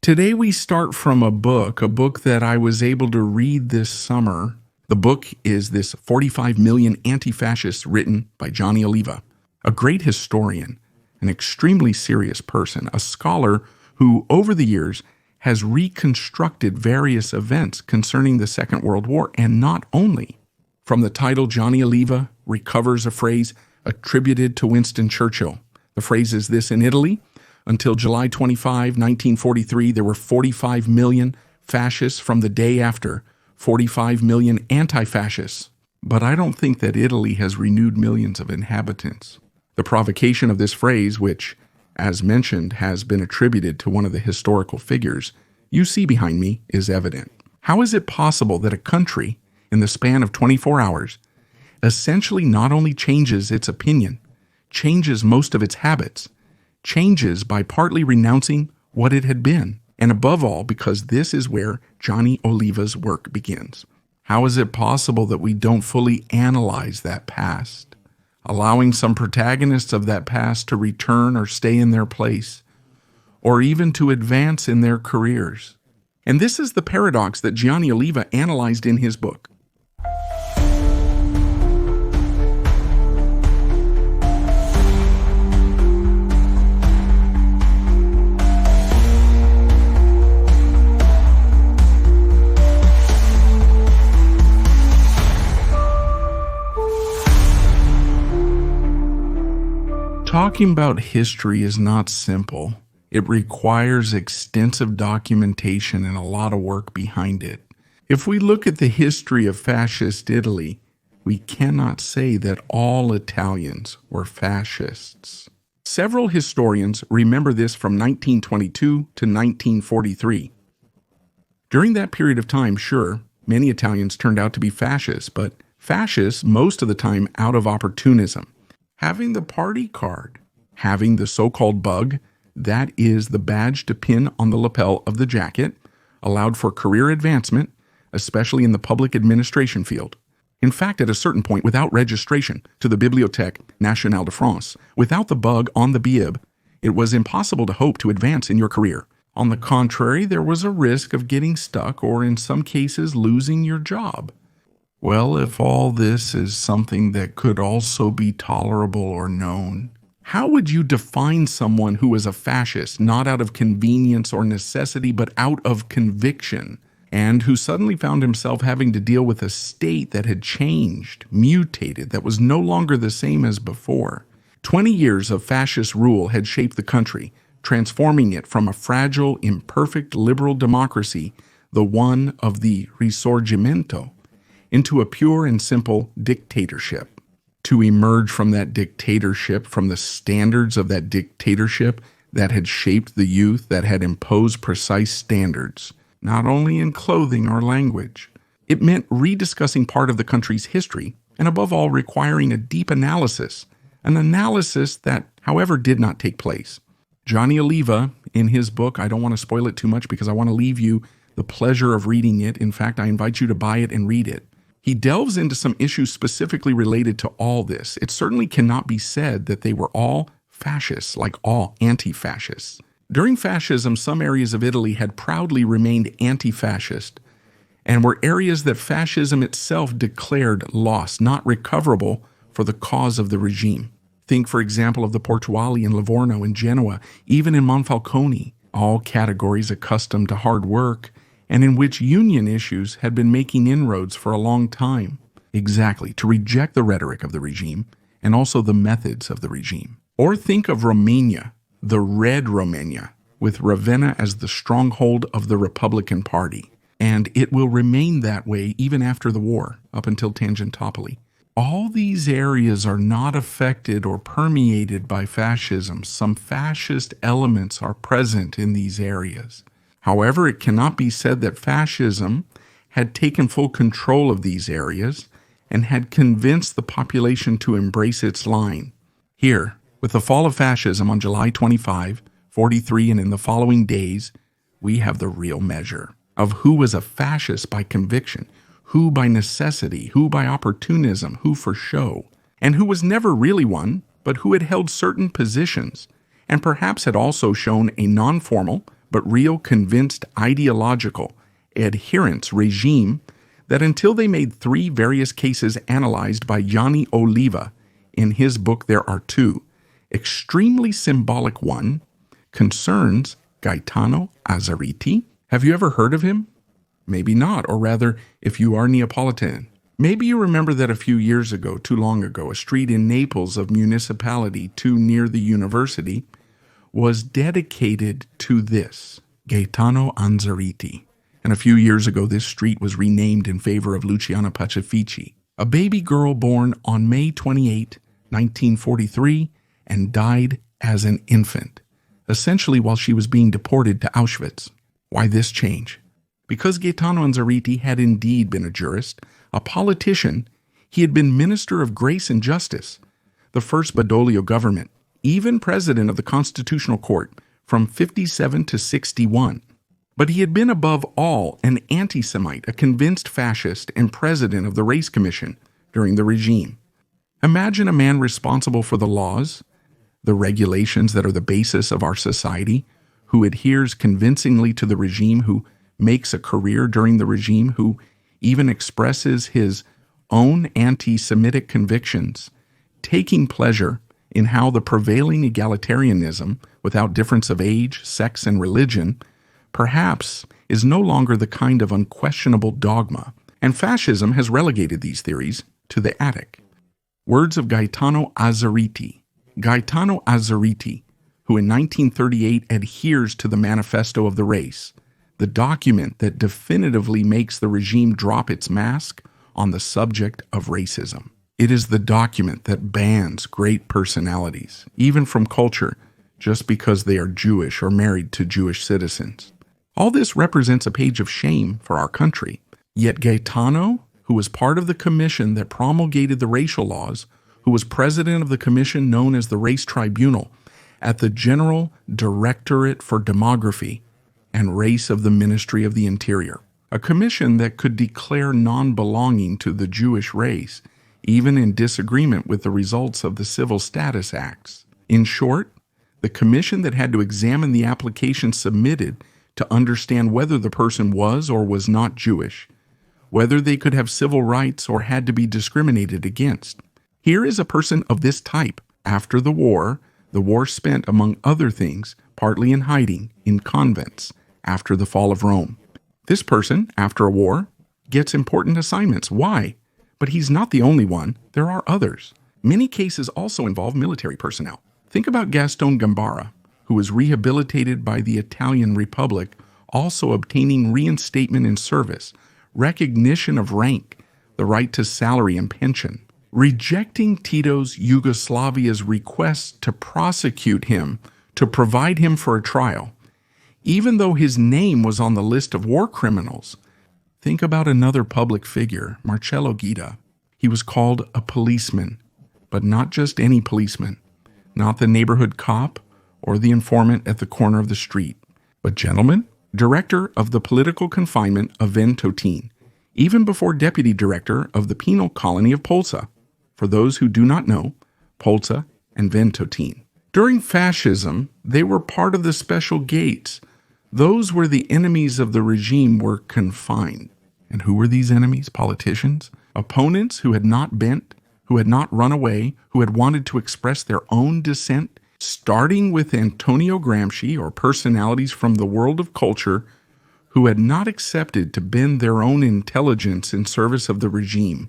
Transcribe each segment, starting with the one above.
Today we start from a book that I was able to read this summer. The book is this 45 Million Anti-Fascists written by Gianni Oliva, a great historian, an extremely serious person, a scholar who over the years has reconstructed various events concerning the Second World War, and not only. From the title, Gianni Oliva recovers a phrase attributed to Winston Churchill. The phrase is this: in Italy, until July 25, 1943, there were 45 million fascists. From the day after, 45 million anti-fascists. But I don't think that Italy has renewed millions of inhabitants. The provocation of this phrase, which, as mentioned, has been attributed to one of the historical figures you see behind me, is evident. How is it possible that a country, in the span of 24 hours, essentially not only changes its opinion, changes most of its habits, changes by partly renouncing what it had been, and above all, because this is where Gianni Oliva's work begins. How is it possible that we don't fully analyze that past, allowing some protagonists of that past to return or stay in their place, or even to advance in their careers? And this is the paradox that Gianni Oliva analyzed in his book. Talking about history is not simple. It requires extensive documentation and a lot of work behind it. If we look at the history of fascist Italy, we cannot say that all Italians were fascists. Several historians remember this from 1922 to 1943. During that period of time, sure, many Italians turned out to be fascists, but fascists most of the time out of opportunism. Having the party card, having the so-called bug, that is the badge to pin on the lapel of the jacket, allowed for career advancement, especially in the public administration field. In fact, at a certain point, without registration to the Bibliothèque Nationale de France, without the bug on the bib, it was impossible to hope to advance in your career. On the contrary, there was a risk of getting stuck or, in some cases, losing your job. Well, if all this is something that could also be tolerable or known, how would you define someone who is a fascist, not out of convenience or necessity, but out of conviction, and who suddenly found himself having to deal with a state that had changed, mutated, that was no longer the same as before? 20 years of fascist rule had shaped the country, transforming it from a fragile, imperfect liberal democracy, the one of the Risorgimento, into a pure and simple dictatorship. To emerge from that dictatorship, from the standards of that dictatorship that had shaped the youth, that had imposed precise standards, not only in clothing or language. It meant rediscussing part of the country's history, and above all, requiring a deep analysis, an analysis that, however, did not take place. Gianni Oliva, in his book, I don't want to spoil it too much because I want to leave you the pleasure of reading it. In fact, I invite you to buy it and read it. He delves into some issues specifically related to all this. It certainly cannot be said that they were all fascists, like all anti-fascists. During fascism, some areas of Italy had proudly remained anti-fascist, and were areas that fascism itself declared lost, not recoverable for the cause of the regime. Think, for example, of the Portuali in Livorno and Genoa, even in Monfalcone, all categories accustomed to hard work, and in which union issues had been making inroads for a long time. Exactly, to reject the rhetoric of the regime and also the methods of the regime. Or think of Romania, the Red Romania, with Ravenna as the stronghold of the Republican Party. And it will remain that way even after the war, up until Tangentopoli. All these areas are not affected or permeated by fascism. Some fascist elements are present in these areas. However, it cannot be said that fascism had taken full control of these areas and had convinced the population to embrace its line. Here, with the fall of fascism on July 25, 43, and in the following days, we have the real measure of who was a fascist by conviction, who by necessity, who by opportunism, who for show, and who was never really one, but who had held certain positions, and perhaps had also shown a non-formal but real convinced ideological adherents regime that until they made 3 various cases analyzed by Gianni Oliva in his book There Are Two, extremely symbolic one concerns Gaetano Azzariti. Have you ever heard of him? Maybe not, or rather, if you are Neapolitan. Maybe you remember that a few years ago, too long ago, a street in Naples of municipality too near the university was dedicated to this, Gaetano Azzariti. And a few years ago, this street was renamed in favor of Luciana Pacifici, a baby girl born on May 28, 1943, and died as an infant, essentially while she was being deported to Auschwitz. Why this change? Because Gaetano Azzariti had indeed been a jurist, a politician. He had been Minister of Grace and Justice, the first Badoglio government, even president of the Constitutional Court from 57 to 61. But he had been above all an anti-Semite, a convinced fascist, and president of the Race Commission during the regime. Imagine a man responsible for the laws, the regulations that are the basis of our society, who adheres convincingly to the regime, who makes a career during the regime, who even expresses his own anti-Semitic convictions, taking pleasure in how the prevailing egalitarianism, without difference of age, sex, and religion, perhaps is no longer the kind of unquestionable dogma, and fascism has relegated these theories to the attic. Words of Gaetano Azzariti. Gaetano Azzariti, who in 1938 adheres to the Manifesto of the Race, the document that definitively makes the regime drop its mask on the subject of racism. It is the document that bans great personalities, even from culture, just because they are Jewish or married to Jewish citizens. All this represents a page of shame for our country. Yet Gaetano, who was part of the commission that promulgated the racial laws, who was president of the commission known as the Race Tribunal at the General Directorate for Demography and Race of the Ministry of the Interior, a commission that could declare non-belonging to the Jewish race, even in disagreement with the results of the Civil Status Acts. In short, the commission that had to examine the application submitted to understand whether the person was or was not Jewish, whether they could have civil rights or had to be discriminated against. Here is a person of this type. After the war spent, among other things, partly in hiding, in convents, after the fall of Rome. This person, after a war, gets important assignments. Why? But he's not the only one. There are others. Many cases also involve military personnel. Think about Gaston Gambara, who was rehabilitated by the Italian Republic, also obtaining reinstatement in service, recognition of rank, the right to salary and pension, rejecting Tito's Yugoslavia's request to prosecute him, to provide him for a trial, even though his name was on the list of war criminals. Think about another public figure, Marcello Guida. He was called a policeman, but not just any policeman, not the neighborhood cop or the informant at the corner of the street, but gentleman, director of the political confinement of Ventotene, even before deputy director of the penal colony of Polsa. For those who do not know, Polsa and Ventotene. During fascism, they were part of the special gates, those where the enemies of the regime were confined. And who were these enemies? Politicians? Opponents who had not bent, who had not run away, who had wanted to express their own dissent, starting with Antonio Gramsci or personalities from the world of culture who had not accepted to bend their own intelligence in service of the regime,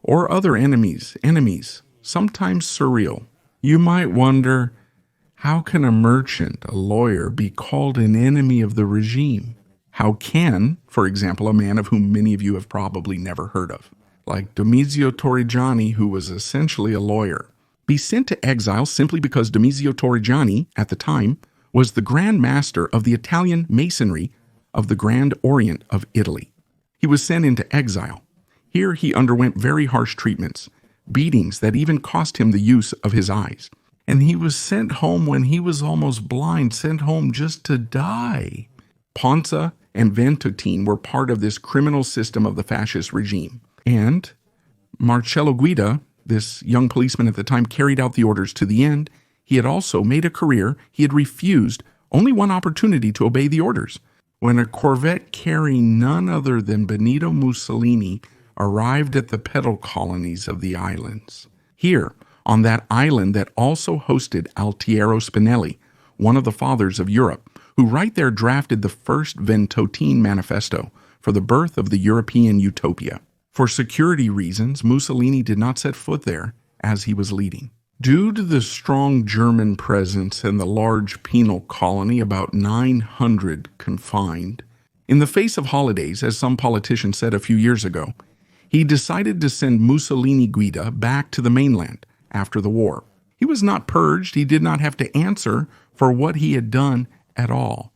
or other enemies, sometimes surreal. You might wonder, how can a merchant, a lawyer, be called an enemy of the regime? How can, for example, a man of whom many of you have probably never heard of, like Domizio Torrigiani, who was essentially a lawyer, be sent to exile simply because Domizio Torrigiani, at the time, was the Grand Master of the Italian Masonry of the Grand Orient of Italy? He was sent into exile. Here he underwent very harsh treatments, beatings that even cost him the use of his eyes. And he was sent home when he was almost blind, sent home just to die. Ponza and Ventotene were part of this criminal system of the fascist regime. And Marcello Guida, this young policeman at the time, carried out the orders to the end. He had also made a career. He had refused only one opportunity to obey the orders, when a corvette carrying none other than Benito Mussolini arrived at the pedal colonies of the islands. Here, on that island that also hosted Altiero Spinelli, one of the fathers of Europe, who right there drafted the first Ventotene Manifesto for the birth of the European utopia. For security reasons, Mussolini did not set foot there as he was leading. Due to the strong German presence and the large penal colony, about 900 confined, in the face of holidays, as some politicians said a few years ago, he decided to send Mussolini Guida back to the mainland after the war. He was not purged. He did not have to answer for what he had done at all.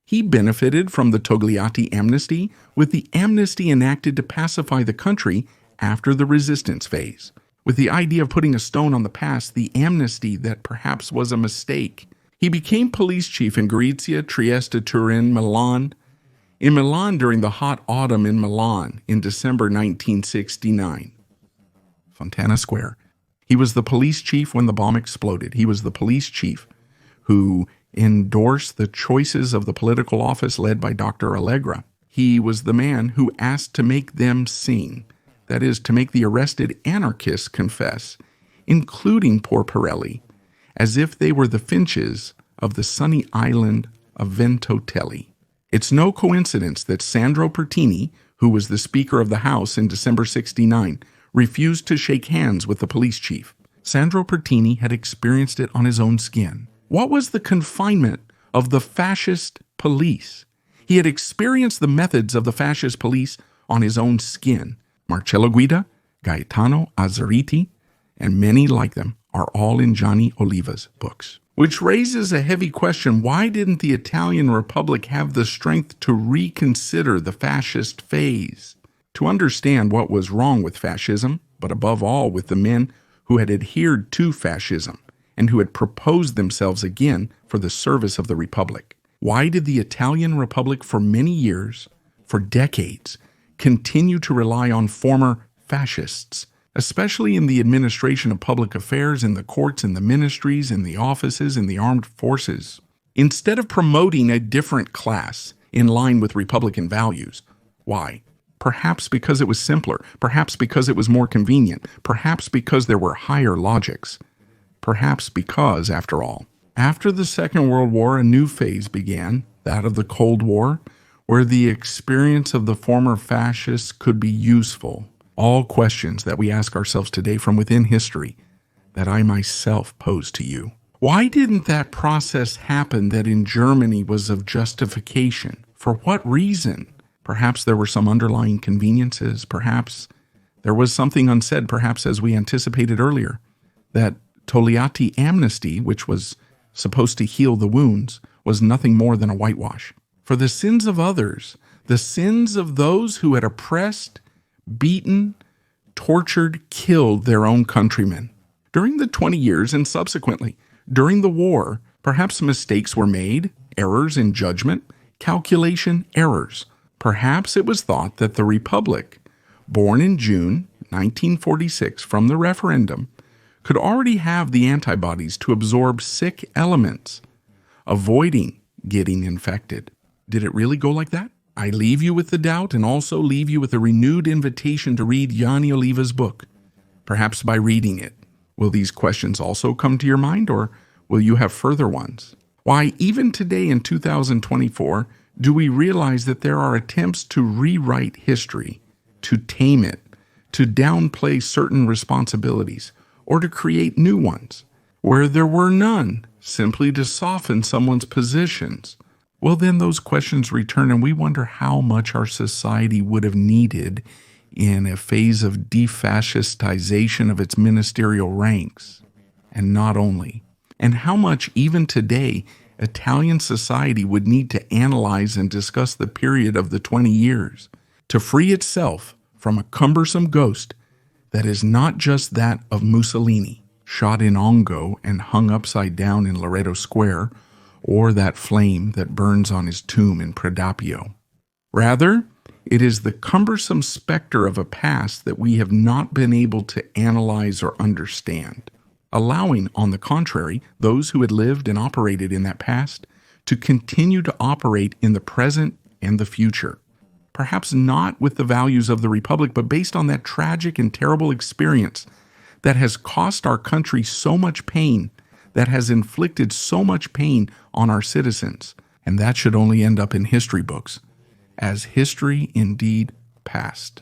He benefited from the Togliatti amnesty, with the amnesty enacted to pacify the country after the resistance phase. With the idea of putting a stone on the past, the amnesty that perhaps was a mistake. He became police chief in Gorizia, Trieste, Turin, Milan. In Milan during the hot autumn in Milan in December 1969. Fontana Square. He was the police chief when the bomb exploded. He was the police chief who endorsed the choices of the political office led by Dr. Allegra. He was the man who asked to make them sing. That is, to make the arrested anarchists confess, including poor Pirelli, as if they were the Finches of the sunny island of Ventotelli. It's no coincidence that Sandro Pertini, who was the Speaker of the House in December 1969, refused to shake hands with the police chief. Sandro Pertini had experienced it on his own skin. What was the confinement of the fascist police? He had experienced the methods of the fascist police on his own skin. Marcello Guida, Gaetano Azzariti, and many like them are all in Gianni Oliva's books. Which raises a heavy question: why didn't the Italian Republic have the strength to reconsider the fascist phase? To understand what was wrong with fascism, but above all with the men who had adhered to fascism and who had proposed themselves again for the service of the Republic. Why did the Italian Republic for many years, for decades, continue to rely on former fascists, especially in the administration of public affairs, in the courts, in the ministries, in the offices, in the armed forces? Instead of promoting a different class in line with Republican values. Why? Perhaps because it was simpler, perhaps because it was more convenient, perhaps because there were higher logics, perhaps because, after all, after the Second World War, a new phase began, that of the Cold War, where the experience of the former fascists could be useful. All questions that we ask ourselves today from within history that I myself pose to you. Why didn't that process happen that in Germany was of justification? For what reason? Perhaps there were some underlying conveniences. Perhaps there was something unsaid, perhaps as we anticipated earlier, that Togliatti amnesty, which was supposed to heal the wounds, was nothing more than a whitewash. For the sins of others, the sins of those who had oppressed, beaten, tortured, killed their own countrymen. During the 20 years and subsequently, during the war, perhaps mistakes were made, errors in judgment, calculation errors. Perhaps it was thought that the Republic, born in June 1946 from the referendum, could already have the antibodies to absorb sick elements, avoiding getting infected. Did it really go like that? I leave you with the doubt and also leave you with a renewed invitation to read Gianni Oliva's book. Perhaps by reading it, will these questions also come to your mind, or will you have further ones? Why, even today in 2024, do we realize that there are attempts to rewrite history, to tame it, to downplay certain responsibilities, or to create new ones, where there were none, simply to soften someone's positions? Well, then those questions return, and we wonder how much our society would have needed in a phase of defascistization of its ministerial ranks. And not only, and how much even today Italian society would need to analyze and discuss the period of the 20 years to free itself from a cumbersome ghost that is not just that of Mussolini, shot in Ongo and hung upside down in Loreto Square, or that flame that burns on his tomb in Predapio. Rather, it is the cumbersome specter of a past that we have not been able to analyze or understand, allowing, on the contrary, those who had lived and operated in that past to continue to operate in the present and the future. Perhaps not with the values of the Republic, but based on that tragic and terrible experience that has cost our country so much pain, that has inflicted so much pain on our citizens. And that should only end up in history books, as history indeed passed.